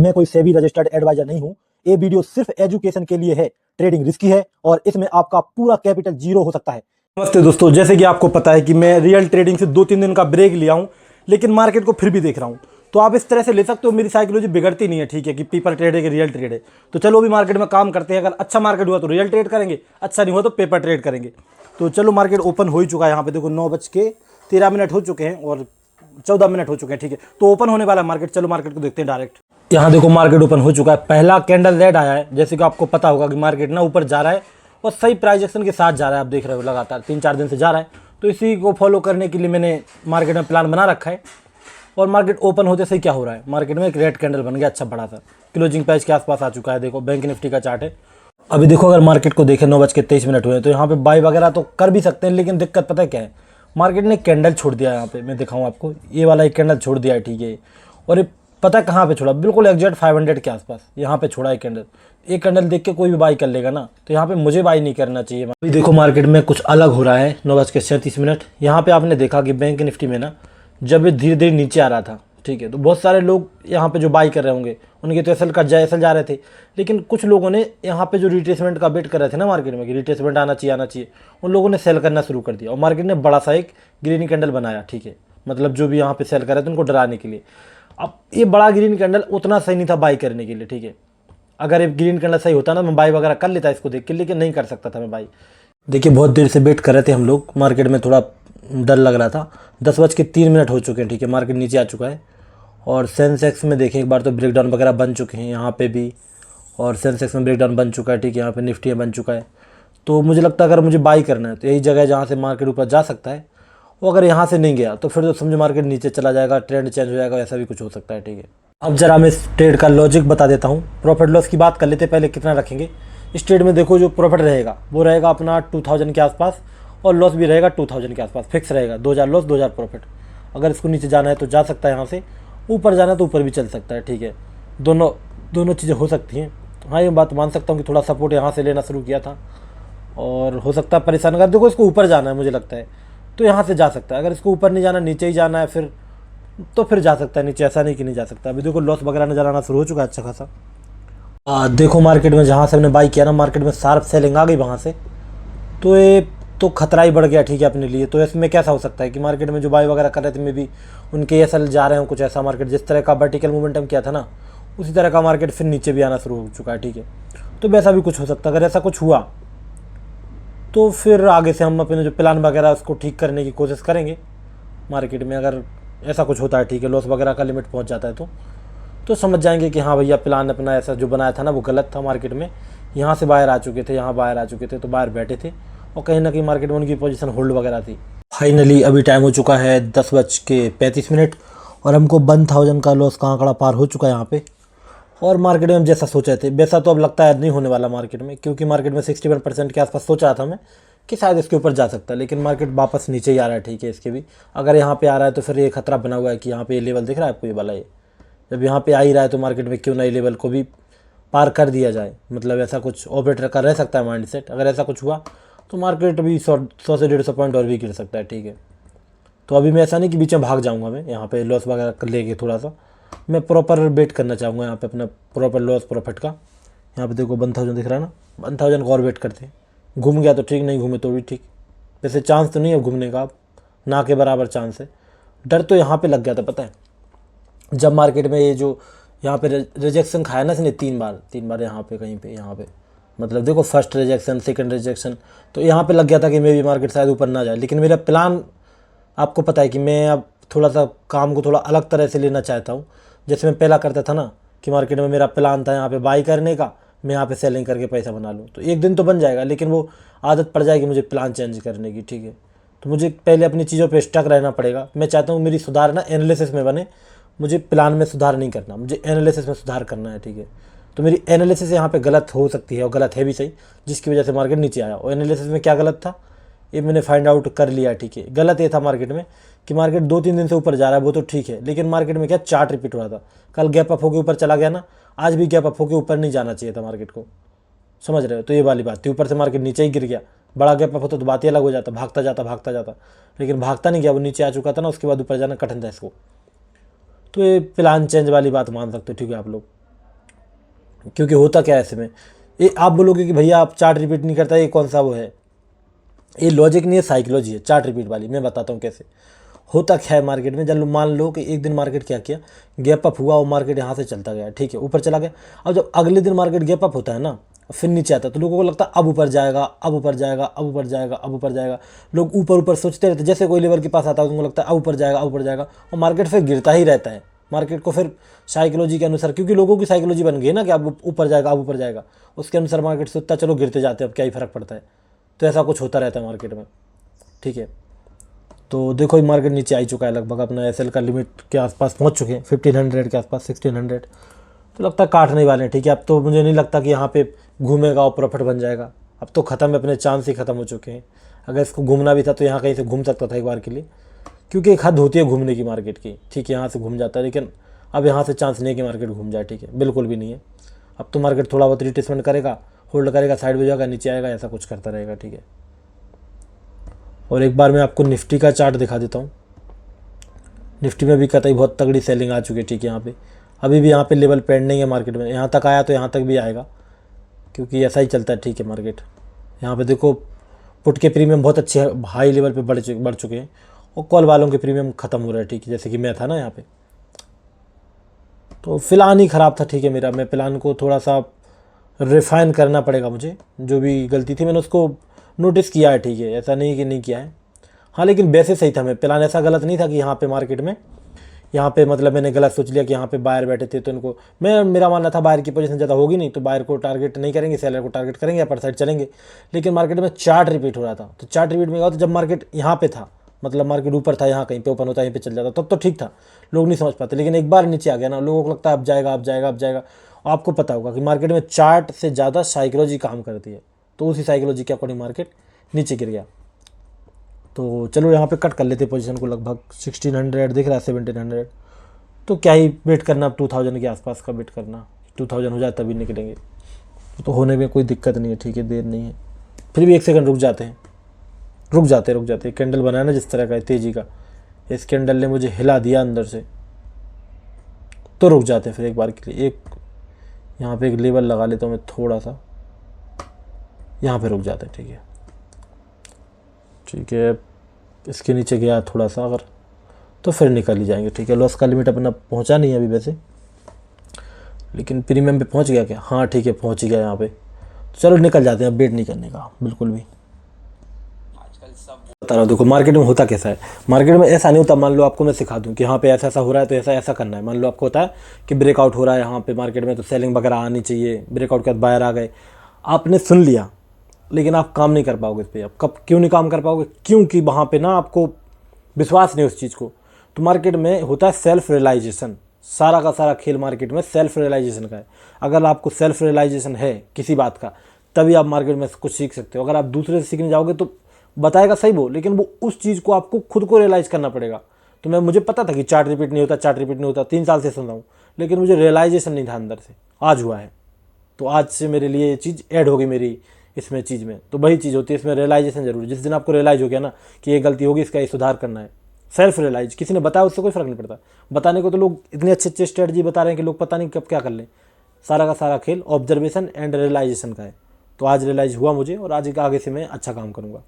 मैं कोई SEBI registered adviser नहीं हूं। ये वीडियो सिर्फ एजुकेशन के लिए है। ट्रेडिंग रिस्की है और इसमें आपका पूरा कैपिटल जीरो हो सकता है। नमस्ते दोस्तों, जैसे कि आपको पता है कि मैं रियल ट्रेडिंग से 2-3 दिन का ब्रेक लिया हूं, लेकिन मार्केट को फिर भी देख रहा हूं। तो आप इस तरह से ले सकते हो, मेरी साइकोलॉजी बिगड़ती नहीं है, ठीक है, कि पेपर ट्रेड है कि रियल ट्रेड है। तो चलो अभी मार्केट में काम करते हैं। अगर अच्छा मार्केट हुआ तो रियल ट्रेड करेंगे, अच्छा नहीं हुआ तो पेपर ट्रेड करेंगे। तो चलो, मार्केट ओपन हो ही चुका है। यहाँ पे देखो 9:13 हो चुके हैं और 14 मिनट हो चुके हैं, ठीक है। तो ओपन होने वाला है मार्केट। चलो मार्केट को देखते हैं डायरेक्ट। यहाँ देखो मार्केट ओपन हो चुका है। पहला कैंडल रेड आया है। जैसे कि आपको पता होगा कि मार्केट ना ऊपर जा रहा है और सही प्राइस एक्शन के साथ जा रहा है। आप देख रहे हो लगातार 3-4 दिन से जा रहा है। तो इसी को फॉलो करने के लिए मैंने मार्केट में प्लान बना रखा है। और मार्केट ओपन होते से क्या हो रहा है, मार्केट में एक रेड कैंडल बन गया अच्छा बड़ा सा, क्लोजिंग प्राइस के आसपास आ चुका है। देखो बैंक निफ्टी का चार्ट है। अभी देखो अगर मार्केट को देखें 9:23 हुए, तो यहाँ पे बाई वगैरह तो कर भी सकते हैं, लेकिन दिक्कत पता है क्या है, मार्केट ने कैंडल छोड़ दिया है। यहाँ पे मैं दिखाऊँ आपको, ये वाला एक कैंडल छोड़ दिया है, ठीक है। और ये पता कहाँ पे छोड़ा, बिल्कुल एग्जैक्ट 500 के आसपास यहाँ पे छोड़ा है कैंडल। एक कैंडल देख के कोई भी बाई कर लेगा ना, तो यहाँ पे मुझे बाई नहीं करना चाहिए। अभी देखो मार्केट में कुछ अलग हो रहा है। 9:37 यहाँ पे आपने देखा कि बैंक निफ्टी में ना जब ये धीरे धीरे नीचे आ रहा था, ठीक है, तो बहुत सारे लोग यहाँ पे जो बाई कर रहे होंगे उनके तो एसल जा रहे थे। लेकिन कुछ लोगों ने यहाँ पे जो रिट्रेसमेंट का वेट कर रहे थे ना मार्केट में कि रिट्रेसमेंट आना चाहिए, उन लोगों ने सेल करना शुरू कर दिया और मार्केट ने बड़ा सा एक ग्रीन कैंडल बनाया, ठीक है। मतलब जो भी यहाँ पे सेल कर रहे थे उनको डराने के लिए। अब ये बड़ा ग्रीन कैंडल उतना सही नहीं था बाई करने के लिए, ठीक है। अगर ये ग्रीन कैंडल सही होता ना, मैं बाई वगैरह कर लेता इसको देख के, लेकिन नहीं कर सकता था मैं बाई। देखिए बहुत देर से वेट कर रहे थे हम लोग, मार्केट में थोड़ा डर लग रहा था। 10:03 हो चुके हैं, ठीक है, मार्केट नीचे आ चुका है। और सेंसेक्स में देखें एक बार तो ब्रेकडाउन वगैरह बन चुके हैं यहाँ पे भी, और सेंसेक्स में ब्रेकडाउन बन चुका है, ठीक है। यहाँ पे निफ्टी में बन चुका है। तो मुझे लगता है अगर मुझे बाई करना है तो यही जगह है जहाँ से मार्केट ऊपर जा सकता है। वो अगर यहाँ से नहीं गया तो फिर तो समझो मार्केट नीचे चला जाएगा, ट्रेंड चेंज हो जाएगा, ऐसा भी कुछ हो सकता है, ठीक है। अब जरा मैं इस ट्रेड का लॉजिक बता देता हूँ। प्रॉफिट लॉस की बात कर लेते, पहले कितना रखेंगे इस ट्रेड में। देखो जो प्रॉफिट रहेगा वो रहेगा अपना 2000 के आसपास, और लॉस भी रहेगा 2000 के आसपास, फिक्स रहेगा। 2000 लॉस 2000 प्रॉफिट। अगर इसको नीचे जाना है तो जा सकता है यहाँ से, ऊपर जाना है तो ऊपर भी चल सकता है, ठीक है। दोनों चीज़ें हो सकती हैं। हाँ ये बात मान सकता हूँ कि थोड़ा सपोर्ट यहाँ से लेना शुरू किया था और हो सकता है परेशान। अगर देखो इसको ऊपर जाना है मुझे लगता है तो यहाँ से जा सकता है। अगर इसको ऊपर नहीं जाना, नीचे ही जाना है फिर तो फिर जा सकता है नीचे, ऐसा नहीं कि नहीं जा सकता। अभी देखो लॉस वगैरह नजर आना शुरू हो चुका है अच्छा खासा। देखो मार्केट में जहाँ से हमने बाई किया ना, मार्केट में शार्प सेलिंग आ गई वहाँ से, तो ये तो खतरा ही बढ़ गया, ठीक है, अपने लिए। तो इसमें कैसा हो सकता है कि मार्केट में जो बाई वगैरह कर रहे थे, मे भी उनके एसल जा रहे हो कुछ ऐसा। मार्केट जिस तरह का वर्टिकल मोमेंटम किया था ना, उसी तरह का मार्केट फिर नीचे भी आना शुरू हो चुका है, ठीक है। तो वैसा भी कुछ हो सकता है। अगर ऐसा कुछ हुआ तो फिर आगे से हम अपने जो प्लान वगैरह उसको ठीक करने की कोशिश करेंगे मार्केट में। अगर ऐसा कुछ होता है, ठीक है, लॉस वगैरह का लिमिट पहुंच जाता है तो समझ जाएंगे कि हाँ भैया प्लान अपना ऐसा जो बनाया था ना वो गलत था। मार्केट में यहाँ से बाहर आ चुके थे, यहाँ बाहर आ चुके थे, तो बाहर बैठे थे और कहीं ना कहीं मार्केट में उनकी पोजीशन होल्ड वगैरह थी। फाइनली अभी टाइम हो चुका है 10:35 और हमको 1000 का लॉस का आंकड़ा पार हो चुका है यहाँ पे। और मार्केट में हम जैसा सोचे थे वैसा तो अब लगता है नहीं होने वाला मार्केट में, क्योंकि मार्केट में 61% के आसपास सोच रहा था मैं कि शायद इसके ऊपर जा सकता है, लेकिन मार्केट वापस नीचे ही आ रहा है, ठीक है। इसके भी अगर यहाँ पे आ रहा है तो फिर ये खतरा बना हुआ है कि यहाँ पे ये लेवल दिख रहा है आपको, ये वाला ये जब यहाँ पे आ ही रहा है तो मार्केट में क्यों ना ये लेवल को भी पार कर दिया जाए। मतलब ऐसा कुछ ऑपरेटर का रह सकता है माइंड सेट। अगर ऐसा कुछ हुआ तो मार्केट भी 100 से 150 पॉइंट और भी गिर सकता है, ठीक है। तो अभी मैं ऐसा नहीं कि बीच में भाग जाऊँगा, मैं यहाँ पे लॉस वगैरह कर लेके थोड़ा सा मैं प्रॉपर वेट करना चाहूँगा यहाँ पे अपना प्रॉपर लॉस प्रॉफिट का। यहाँ पे देखो 1000 दिख रहा है ना, 1000 का और वेट करते हैं। घूम गया तो ठीक, नहीं घूमे तो भी ठीक। वैसे चांस तो नहीं है घूमने का, अब ना के बराबर चांस है। डर तो यहाँ पे लग गया था पता है, जब मार्केट में ये जो यहाँ पे रिजेक्शन खाया ना इसने 3 बार यहाँ पे कहीं पे, यहाँ पे मतलब देखो फर्स्ट रिजेक्शन, सेकंड रिजेक्शन, तो यहाँ पे लग गया था कि मे भी मार्केट शायद ऊपर ना जाए। लेकिन मेरा प्लान आपको पता है कि मैं अब थोड़ा सा काम को थोड़ा अलग तरह से लेना चाहता हूँ। जैसे मैं पहला करता था ना कि मार्केट में मेरा प्लान था यहाँ पे बाई करने का, मैं यहाँ पे सेलिंग करके पैसा बना लूँ, तो एक दिन तो बन जाएगा, लेकिन वो आदत पड़ जाएगी मुझे प्लान चेंज करने की, ठीक है। तो मुझे पहले अपनी चीज़ों पे स्टक रहना पड़ेगा। मैं चाहता हूँ मेरी सुधार ना एनालिसिस में बने, मुझे प्लान में सुधार नहीं करना, मुझे एनालिसिस में सुधार करना है, ठीक है। तो मेरी एनालिसिस यहाँ पे गलत हो सकती है और गलत है भी सही, जिसकी वजह से मार्केट नीचे आया। और एनालिसिस में क्या गलत था ये मैंने फाइंड आउट कर लिया, ठीक है। गलत ये था मार्केट में कि मार्केट 2-3 दिन से ऊपर जा रहा है वो तो ठीक है, लेकिन मार्केट में क्या चार्ट रिपीट हो रहा था। कल गैप अप होकर ऊपर चला गया ना, आज भी गैप अप होकर ऊपर नहीं जाना चाहिए था मार्केट को, समझ रहे हो। तो ये वाली बात थी, ऊपर से मार्केट नीचे ही गिर गया। बड़ा गैप अप होता तो बात ही अलग हो जाता, भागता जाता, लेकिन भागता नहीं गया, वो नीचे आ चुका था ना, उसके बाद ऊपर जाना कठिन था इसको। तो ये प्लान चेंज वाली बात मान सकते हो, ठीक है आप लोग। क्योंकि होता क्या है ऐसे में, ये आप बोलोगे कि भैया आप चार्ट रिपीट नहीं करता, ये कौन सा वो है, ये लॉजिक नहीं है, साइकोलॉजी है चार्ट रिपीट वाली। मैं बताता हूँ कैसे होता क्या है मार्केट में। जब मान लो कि एक दिन मार्केट क्या किया, गैप अप हुआ, वो मार्केट यहाँ से चलता गया, ठीक है, ऊपर चला गया। अब जब अगले दिन मार्केट गैप अप होता है ना, फिर नीचे आता है, तो लोगों को लगता है अब ऊपर जाएगा, अब ऊपर जाएगा, अब ऊपर जाएगा, अब ऊपर जाएगा। लोग ऊपर ऊपर सोचते रहते, जैसे कोई लेवल के पास आता है उनको लगता है अब ऊपर जाएगा, अब ऊपर जाएगा, और मार्केट फिर गिरता ही रहता है। मार्केट को फिर साइकोलॉजी के अनुसार, क्योंकि लोगों की साइकोलॉजी बन गई है ना कि अब ऊपर जाएगा, अब ऊपर जाएगा, उसके अनुसार मार्केट सोचता है चलो गिरते जाते हैं, अब क्या ही फर्क पड़ता है। तो ऐसा कुछ होता रहता है मार्केट में, ठीक है। तो देखो ये मार्केट नीचे आ ही चुका है, लगभग अपना एसएल का लिमिट के आसपास पहुंच चुके हैं, 1500 के आसपास, 1600। तो लगता है काटने वाले हैं, ठीक है। अब तो मुझे नहीं लगता कि यहाँ पे घूमेगा और प्रॉफिट बन जाएगा, अब तो ख़त्म है, अपने चांस ही ख़त्म हो चुके हैं। अगर इसको घूमना भी था तो यहाँ कहीं से घूम सकता था एक बार के लिए, क्योंकि एक हद होती है घूमने की मार्केट की, ठीक है, यहाँ से घूम जाता है, लेकिन अब यहाँ से चांस नहीं है कि मार्केट घूम जाए, ठीक है, बिल्कुल भी नहीं है। अब तो मार्केट थोड़ा बहुत रिट्रेसमेंट करेगा, होल्ड करेगा, साइड में जाएगा, नीचे आएगा, ऐसा कुछ करता रहेगा, ठीक है। और एक बार मैं आपको निफ्टी का चार्ट दिखा देता हूँ। निफ्टी में भी कतई बहुत तगड़ी सेलिंग आ चुकी है, ठीक है। यहाँ पे अभी भी यहाँ पे लेवल पेंडिंग है मार्केट में, यहाँ तक आया तो यहाँ तक भी आएगा, क्योंकि ऐसा ही चलता है, ठीक है। मार्केट यहाँ पे देखो पुट के प्रीमियम बहुत अच्छे हाई लेवल पे बढ़ चुके हैं, और कॉल वालों के प्रीमियम ख़त्म हो रहा है, ठीक है, जैसे कि मैं था ना यहाँ पे। तो प्लान ही ख़राब था, ठीक है मेरा। मैं प्लान को थोड़ा सा रिफाइन करना पड़ेगा मुझे, जो भी गलती थी मैंने उसको नोटिस किया है, ठीक है, ऐसा नहीं कि नहीं किया है। हाँ लेकिन वैसे सही था, मैं प्लान ऐसा गलत नहीं था कि यहाँ पे मार्केट में, यहाँ पे मतलब मैंने गलत सोच लिया कि यहाँ पे बायर बैठे थे तो इनको, मेरा मानना था बायर की पोजीशन ज़्यादा होगी नहीं तो बायर को टारगेट नहीं करेंगे, सेलर को टारगेट करेंगे, अपर साइड चलेंगे। लेकिन मार्केट में चार्ट रिपीट हो रहा था, तो चार्ट रिपीट में क्या होता, जब मार्केट यहाँ पे था, मतलब मार्केट ऊपर था, यहाँ कहीं पे ओपन होता है, यहीं पे चल जाता, तब तो ठीक था, लोग नहीं समझ पाते। लेकिन एक बार नीचे आ गया ना, लोगों को लगता है अब जाएगा, अब जाएगा, अब जाएगा। आपको पता होगा कि मार्केट में चार्ट से ज़्यादा साइकोलॉजी काम करती है, तो उसी साइकोलॉजी के अकॉर्डिंग मार्केट नीचे गिर गया। तो चलो यहाँ पे कट कर लेते पोजीशन को, लगभग 1600 दिख रहा है, 1700। तो क्या ही वेट करना, अब 2000 के आसपास का वेट करना, 2000 हो जाए तभी निकलेंगे, तो होने में कोई दिक्कत नहीं है, ठीक है, देर नहीं है। फिर भी एक सेकंड रुक जाते हैं, रुक जाते। कैंडल बनाया ना जिस तरह का है तेज़ी का, इस कैंडल ने मुझे हिला दिया अंदर से, तो रुक जाते हैं फिर एक बार के लिए। एक यहाँ पे एक लेवल लगा लेता हूँ मैं थोड़ा सा, यहाँ पे रुक जाते हैं, ठीक है, ठीक है। इसके नीचे गया थोड़ा सा अगर, तो फिर निकल ही जाएंगे, ठीक है। लॉस का लिमिट अपना पहुंचा नहीं है अभी वैसे, लेकिन प्रीमियम पे पहुंच गया क्या, हाँ ठीक है पहुंच ही गया यहाँ पे। तो चलो निकल जाते हैं, अब वेट नहीं करने का बिल्कुल भी। आजकल सब बता रहा हूँ, देखो मार्केट में होता कैसा है, मार्केट में ऐसा नहीं होता। मान लो आपको मैं सिखा दूँ कि यहाँ पे ऐसा ऐसा हो रहा है तो ऐसा ऐसा करना है। मान लो आपको होता है कि ब्रेकआउट हो रहा है यहाँ पे मार्केट में, तो सेलिंग वगैरह आनी चाहिए, ब्रेकआउट के बाद बायर आ गए, आपने सुन लिया, लेकिन आप काम नहीं कर पाओगे इस पर। आप कब क्यों नहीं काम कर पाओगे, क्योंकि वहाँ पे ना आपको विश्वास नहीं उस चीज़ को। तो मार्केट में होता है सेल्फ रियलाइजेशन, सारा का सारा खेल मार्केट में सेल्फ रियलाइजेशन का है। अगर आपको सेल्फ रियलाइजेशन है किसी बात का, तभी आप मार्केट में कुछ सीख सकते हो। अगर आप दूसरे से सीखने जाओगे तो बताएगा सही वो, लेकिन वो उस चीज़ को आपको खुद को रियलाइज़ करना पड़ेगा। तो मुझे पता था कि चार्ट रिपीट नहीं होता, चार्ट रिपीट नहीं होता, 3 साल से सुन रहा हूँ, लेकिन मुझे रियलाइजेशन नहीं था अंदर से, आज हुआ है। तो आज से मेरे लिए ये चीज़ ऐड हो गई मेरी इसमें चीज़ में। तो वही चीज़ होती है इसमें, रियलाइजेशन जरूरी। जिस दिन आपको रियलाइज हो गया ना कि ये गलती होगी, इसका ये सुधार करना है, सेल्फ रियलाइज, किसी ने बताया उससे कोई फर्क नहीं पड़ता। बताने को तो लोग इतने अच्छे अच्छे स्ट्रेटजी बता रहे हैं कि लोग पता नहीं कब क्या कर लें। सारा का सारा खेल ऑब्जर्वेशन एंड रियलाइजेशन का है। तो आज रियलाइज हुआ मुझे, और आज आगे से मैं अच्छा काम करूँगा।